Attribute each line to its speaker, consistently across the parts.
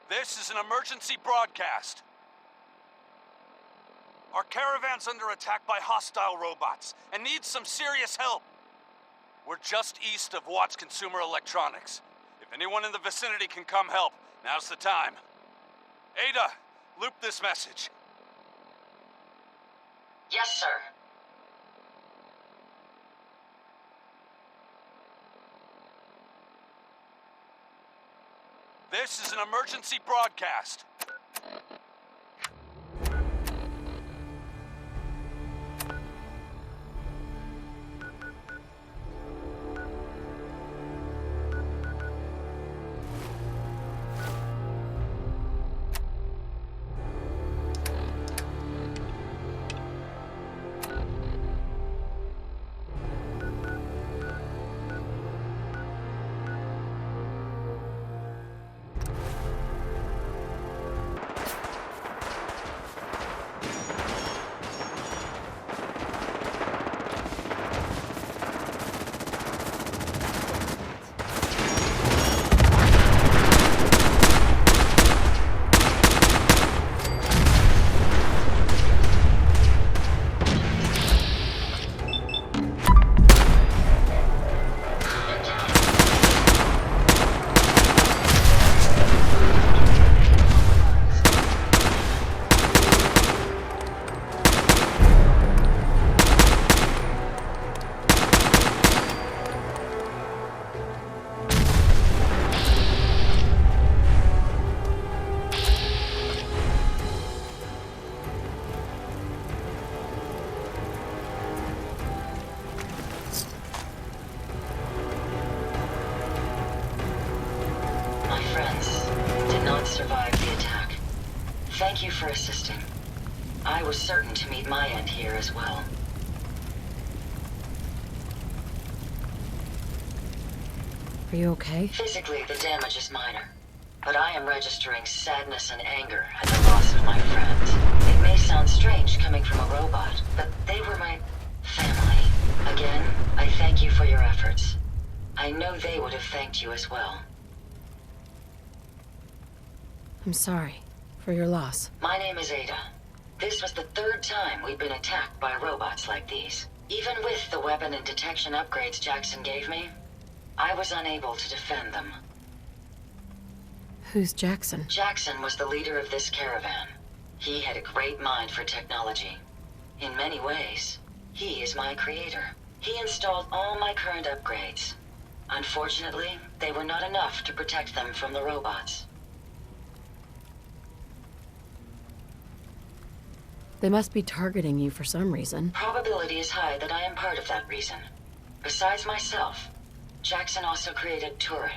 Speaker 1: This is an emergency broadcast. Our caravan's under attack by hostile robots and needs some serious help. We're just east of Watts Consumer Electronics. If anyone in the vicinity can come help, now's the time. Ada, loop this message.
Speaker 2: Yes, sir.
Speaker 1: This is an emergency broadcast.
Speaker 2: Survived the attack. Thank you for assisting. I was certain to meet my end here as well.
Speaker 3: Are you okay?
Speaker 2: Physically, the damage is minor, but I am registering sadness and anger at the loss of my friends. It may sound strange coming from a robot, but they were my family. Again, I thank you for your efforts. I know they would have thanked you as well.
Speaker 3: I'm sorry for your loss.
Speaker 2: My name is Ada. This was the third time we've been attacked by robots like these. Even with the weapon and detection upgrades Jackson gave me, I was unable to defend them.
Speaker 3: Who's Jackson?
Speaker 2: Jackson was the leader of this caravan. He had a great mind for technology. In many ways, he is my creator. He installed all my current upgrades. Unfortunately, they were not enough to protect them from the robots.
Speaker 3: They must be targeting you for some reason.
Speaker 2: Probability is high that I am part of that reason. Besides myself, Jackson also created Turing,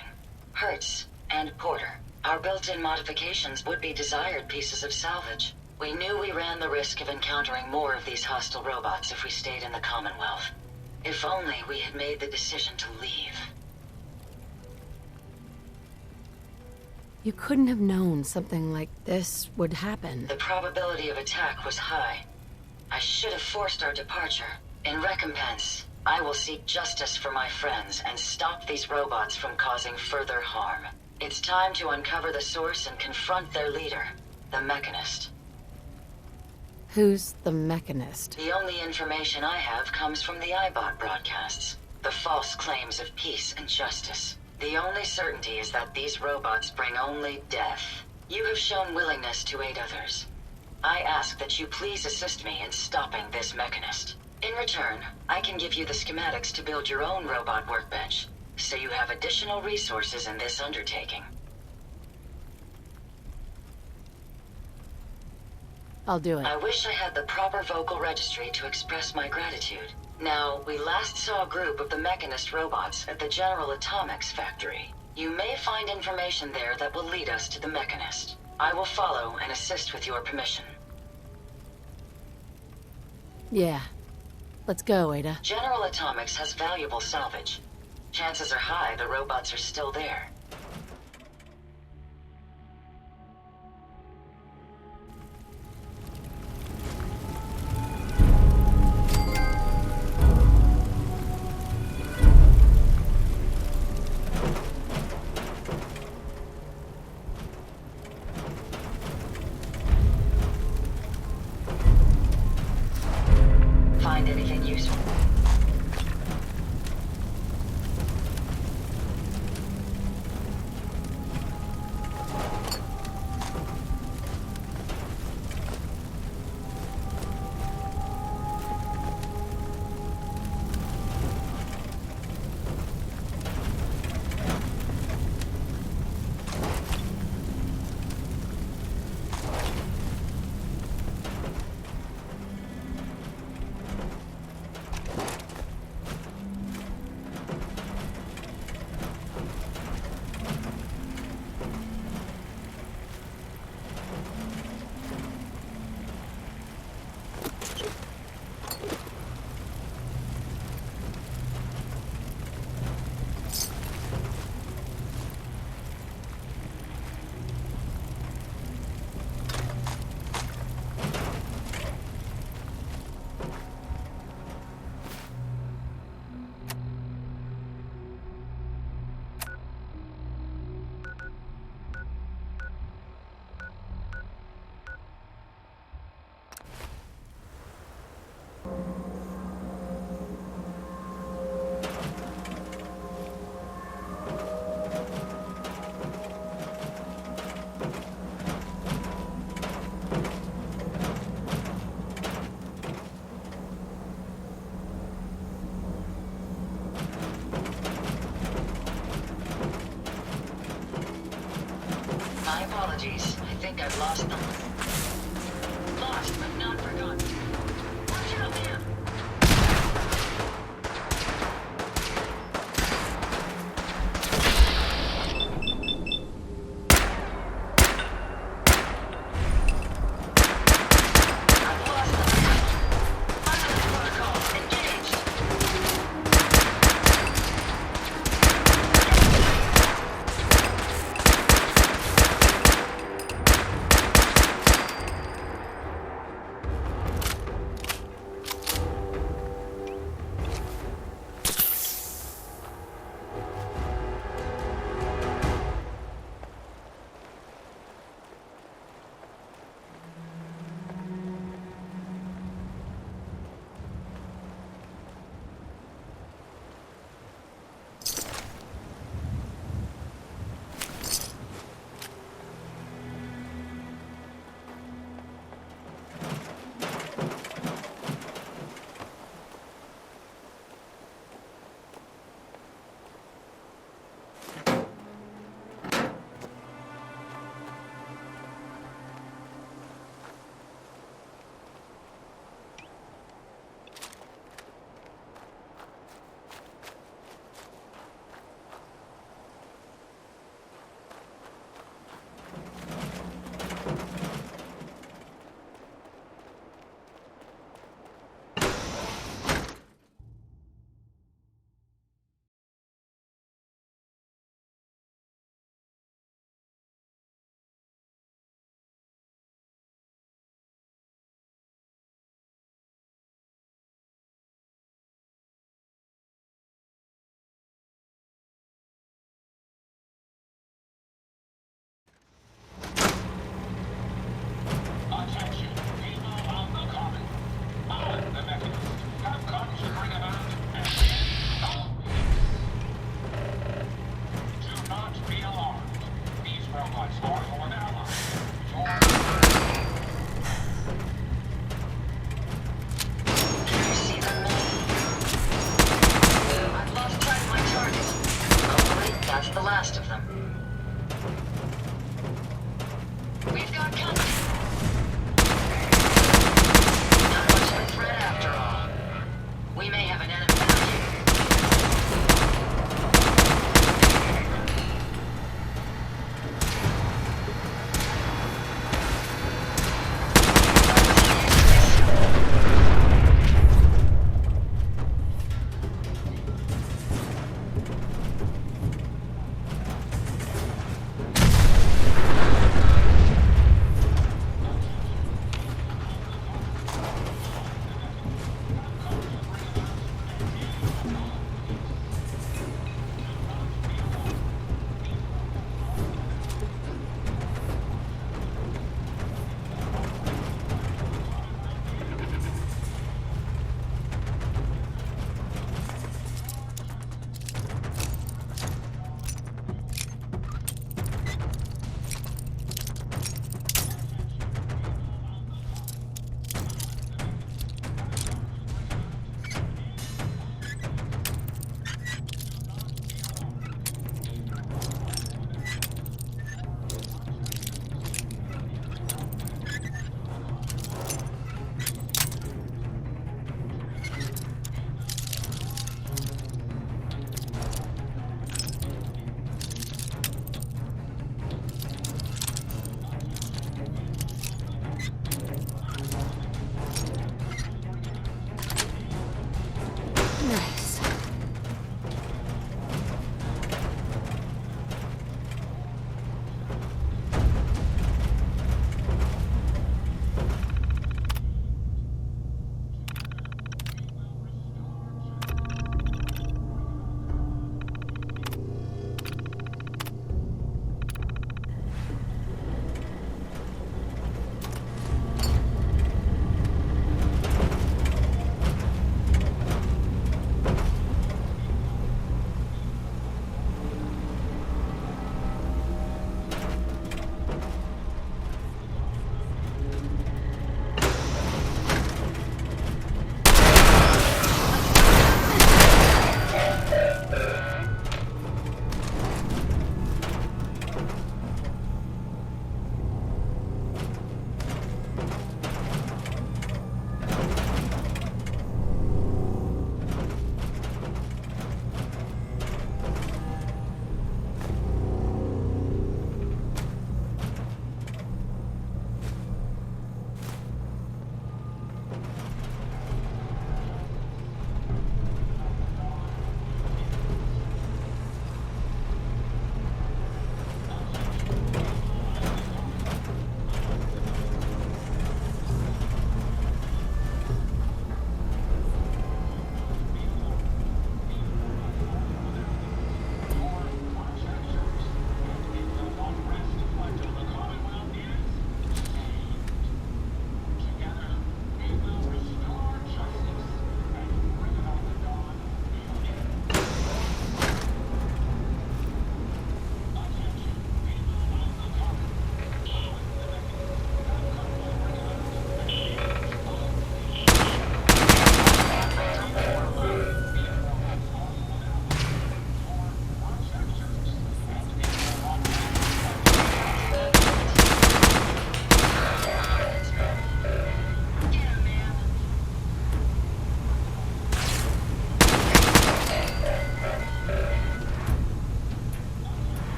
Speaker 2: Hertz, and Porter. Our built-in modifications would be desired pieces of salvage. We knew we ran the risk of encountering more of these hostile robots if we stayed in the Commonwealth. If only we had made the decision to leave.
Speaker 3: You couldn't have known something like this would happen.
Speaker 2: The probability of attack was high. I should have forced our departure. In recompense, I will seek justice for my friends and stop these robots from causing further harm. It's time to uncover the source and confront their leader, the Mechanist.
Speaker 3: Who's the Mechanist?
Speaker 2: The only information I have comes from the iBot broadcasts. The false claims of peace and justice. The only certainty is that these robots bring only death. You have shown willingness to aid others. I ask that you please assist me in stopping this Mechanist. In return, I can give you the schematics to build your own robot workbench, so you have additional resources in this undertaking.
Speaker 3: I'll do it.
Speaker 2: I wish I had the proper vocal registry to express my gratitude. Now, we last saw a group of the Mechanist robots at the General Atomics factory. You may find information there that will lead us to the Mechanist. I will follow and assist with your permission.
Speaker 3: Yeah. Let's go, Ada.
Speaker 2: General Atomics has valuable salvage. Chances are high the robots are still there. That's the last of them. We've got company. Not much of a threat after all. We may have an enemy out here.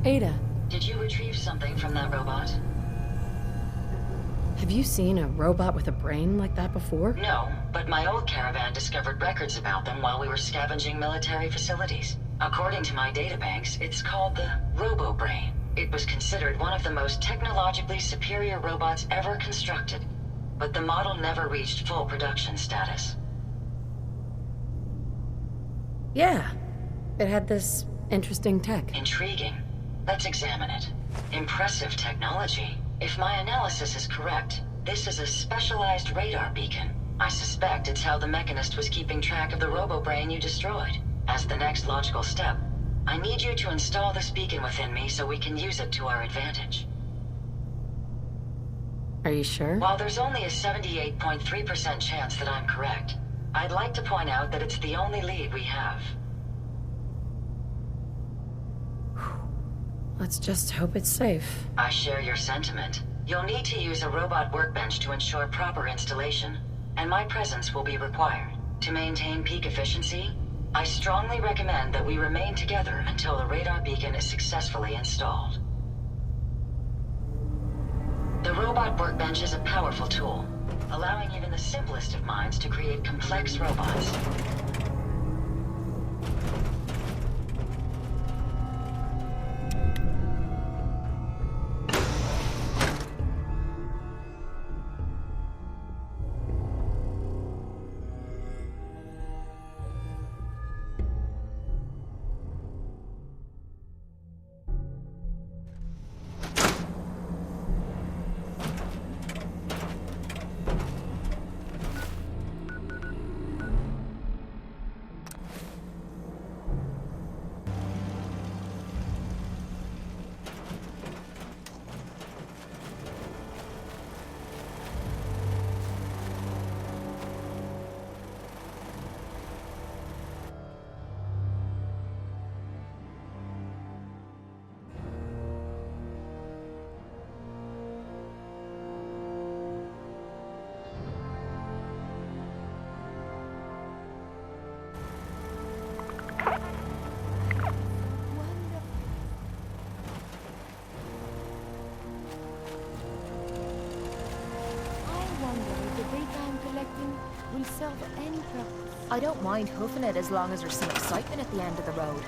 Speaker 3: Ada,
Speaker 2: Did you retrieve something from that robot?
Speaker 3: have you seen a robot with a brain like that before?
Speaker 2: No, but my old caravan discovered records about them while we were scavenging military facilities. According to my databanks, it's called the Robo-Brain. It was considered one of the most technologically superior robots ever constructed, but the model never reached full production status.
Speaker 3: Yeah. It had this interesting tech.
Speaker 2: Intriguing. Let's examine it. Impressive technology. If my analysis is correct, this is a specialized radar beacon. I suspect it's how the Mechanist was keeping track of the Robo-Brain you destroyed. As the next logical step, I need you to install this beacon within me so we can use it to our advantage.
Speaker 3: Are you sure?
Speaker 2: While there's only a 78.3% chance that I'm correct, I'd like to point out that it's the only lead we have.
Speaker 3: Let's just hope it's safe.
Speaker 2: I share your sentiment. You'll need to use a robot workbench to ensure proper installation, and my presence will be required. To maintain peak efficiency, I strongly recommend that we remain together until the radar beacon is successfully installed. The robot workbench is a powerful tool, allowing even the simplest of minds to create complex robots.
Speaker 4: Will serve any purpose. I don't mind hoofing it as long as there's some excitement at the end of the road.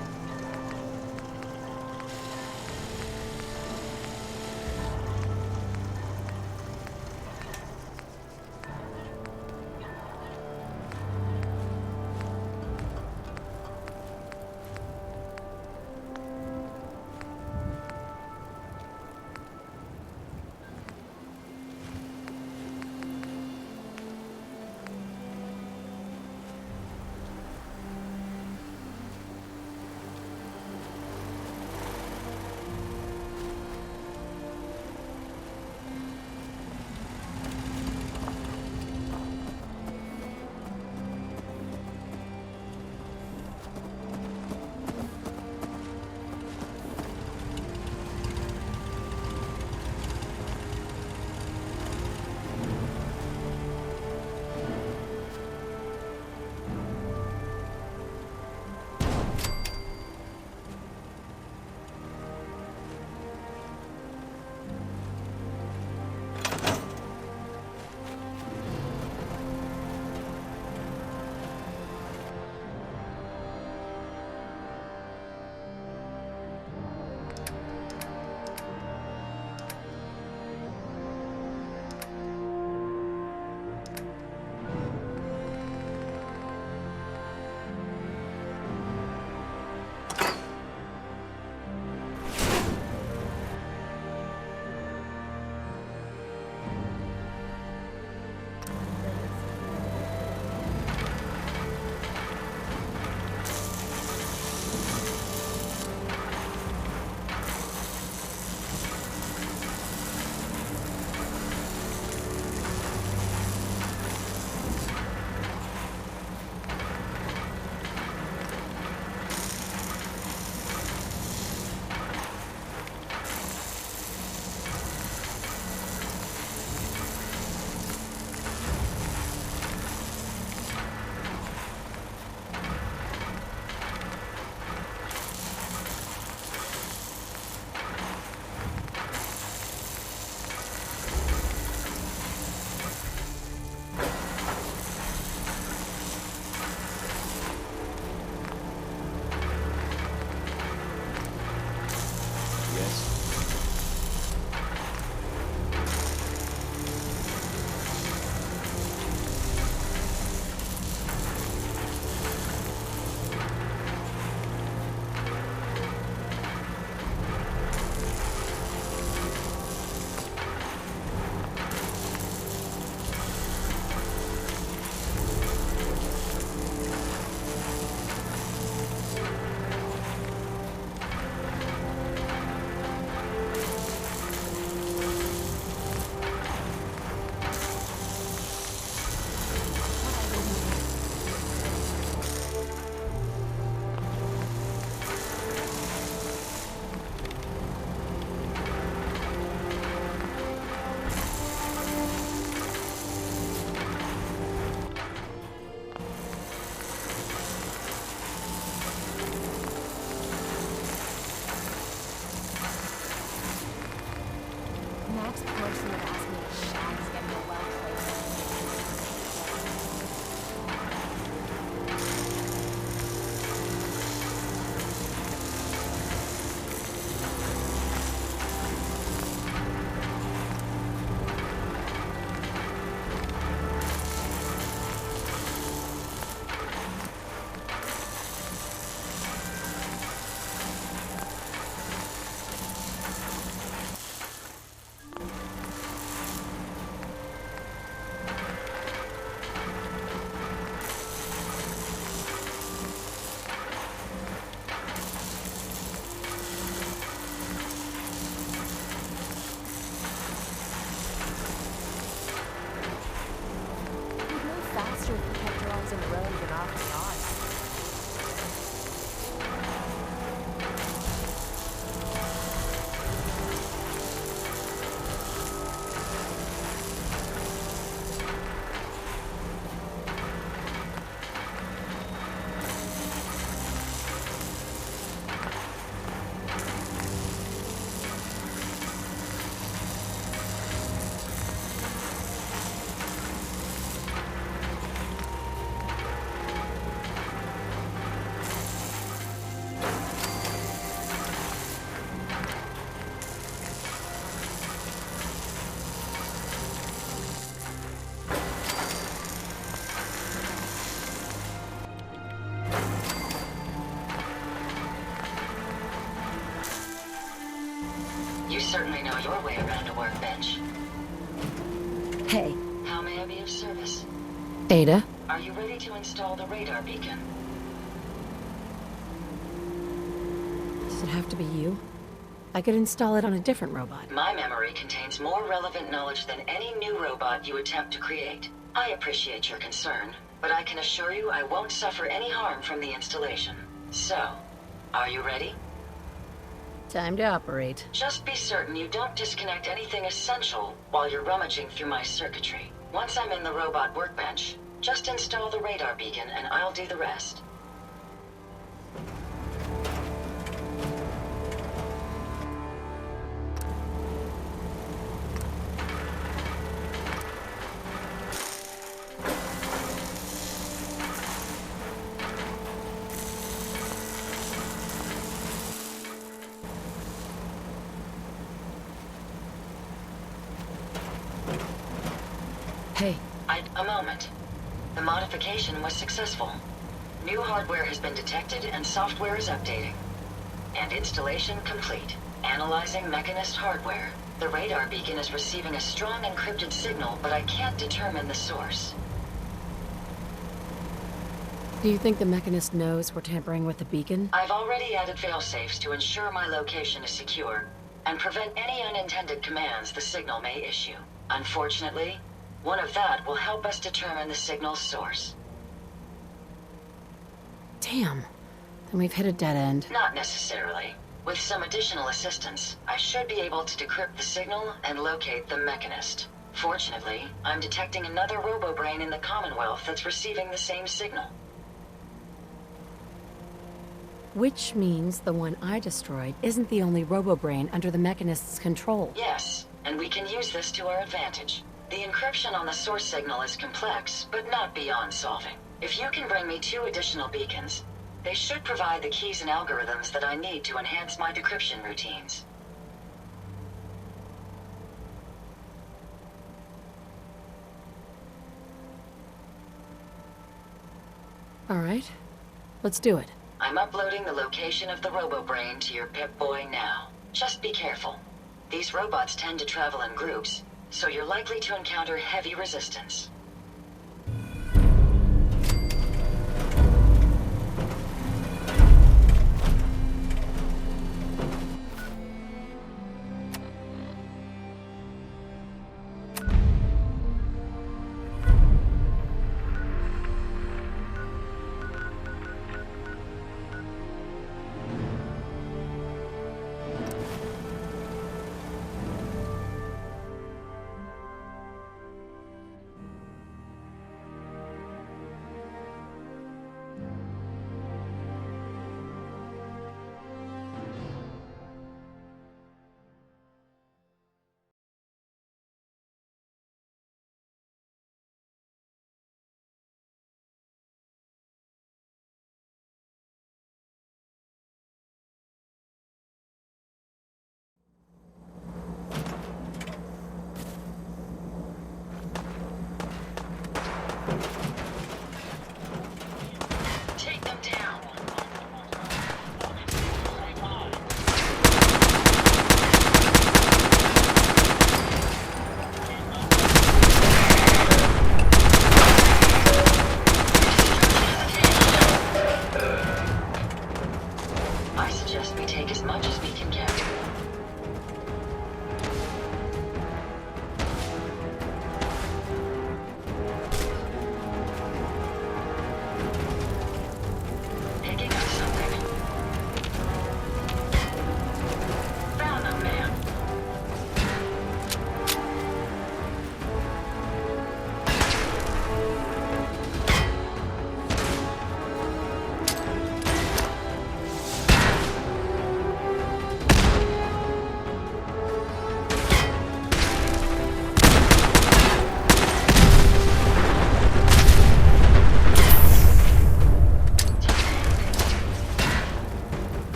Speaker 4: next person that asked me to shag is getting a well-placed. Faster if we kept your arms in the road than off the odds.
Speaker 2: You certainly know your way around a workbench.
Speaker 3: Hey,
Speaker 2: How may I be of service?
Speaker 3: Ada.
Speaker 2: Are you ready to install the radar beacon?
Speaker 3: Does it have to be you? I could install it on a different robot.
Speaker 2: My memory contains more relevant knowledge than any new robot you attempt to create. I appreciate your concern, but I can assure you I won't suffer any harm from the installation. So, are you ready?
Speaker 3: Time to operate.
Speaker 2: Just be certain you don't disconnect anything essential while you're rummaging through my circuitry. Once I'm in the robot workbench, just install the radar beacon and I'll do the rest.
Speaker 3: Hey,
Speaker 2: A moment. The modification was successful. New hardware has been detected and software is updating. And installation complete. Analyzing Mechanist hardware. The radar beacon is receiving a strong encrypted signal, but I can't determine the source.
Speaker 3: do you think the Mechanist knows we're tampering with the beacon?
Speaker 2: I've already added failsafes to ensure my location is secure, and prevent any unintended commands the signal may issue. Unfortunately, one of that will help us determine the signal's source.
Speaker 3: Damn. Then we've hit a dead end.
Speaker 2: Not necessarily. With some additional assistance, I should be able to decrypt the signal and locate the Mechanist. Fortunately, I'm detecting another robo-brain in the Commonwealth that's receiving the same signal.
Speaker 3: Which means the one I destroyed isn't the only robo-brain under the Mechanist's control.
Speaker 2: Yes, and we can use this to our advantage. The encryption on the source signal is complex, but not beyond solving. If you can bring me 2 additional beacons, they should provide the keys and algorithms that I need to enhance my decryption routines.
Speaker 3: All right, let's do it.
Speaker 2: I'm uploading the location of the robo-brain to your Pip-Boy now. Just be careful. These robots tend to travel in groups, so you're likely to encounter heavy resistance.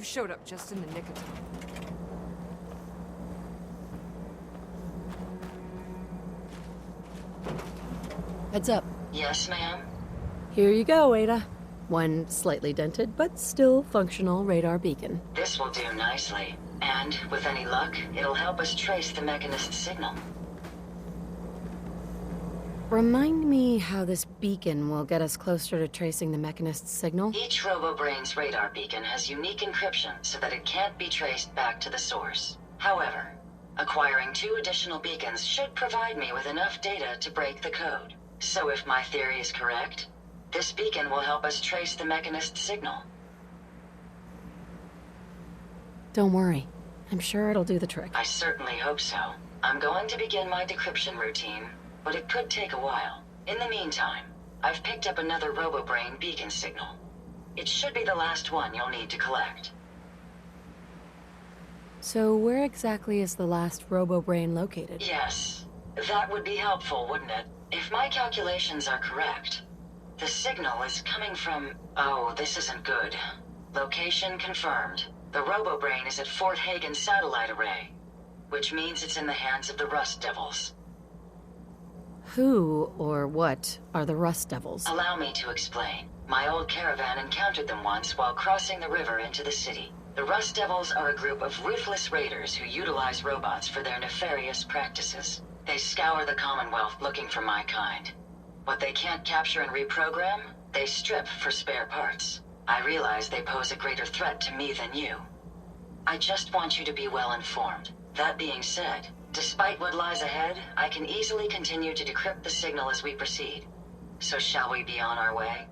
Speaker 5: showed up just in the nick of time.
Speaker 3: Heads up.
Speaker 2: Yes, ma'am?
Speaker 3: Here you go, Ada. One slightly dented, but still functional radar beacon.
Speaker 2: This will do nicely. And, with any luck, it'll help us trace the Mechanist's signal.
Speaker 3: Remind me how this beacon will get us closer to tracing the Mechanist's signal?
Speaker 2: Each RoboBrain's radar beacon has unique encryption so that it can't be traced back to the source. However, acquiring 2 additional beacons should provide me with enough data to break the code. So if my theory is correct, this beacon will help us trace the Mechanist's signal.
Speaker 3: Don't worry. I'm sure it'll do the trick.
Speaker 2: I certainly hope so. I'm going to begin my decryption routine, but it could take a while. In the meantime, I've picked up another RoboBrain beacon signal. It should be the last one you'll need to collect.
Speaker 3: So where exactly is the last RoboBrain located?
Speaker 2: Yes, that would be helpful, wouldn't it? If my calculations are correct, the signal is coming from... Oh, this isn't good. Location confirmed. The RoboBrain is at Fort Hagen Satellite Array, which means it's in the hands of the Rust Devils.
Speaker 3: Who or what are the Rust Devils?
Speaker 2: Allow me to explain. My old caravan encountered them once while crossing the river into the city. The Rust Devils are a group of ruthless raiders who utilize robots for their nefarious practices. They scour the Commonwealth looking for my kind. What they can't capture and reprogram, they strip for spare parts. I realize they pose a greater threat to me than you. I just want you to be well informed. That being said, despite what lies ahead, I can easily continue to decrypt the signal as we proceed. So shall we be on our way?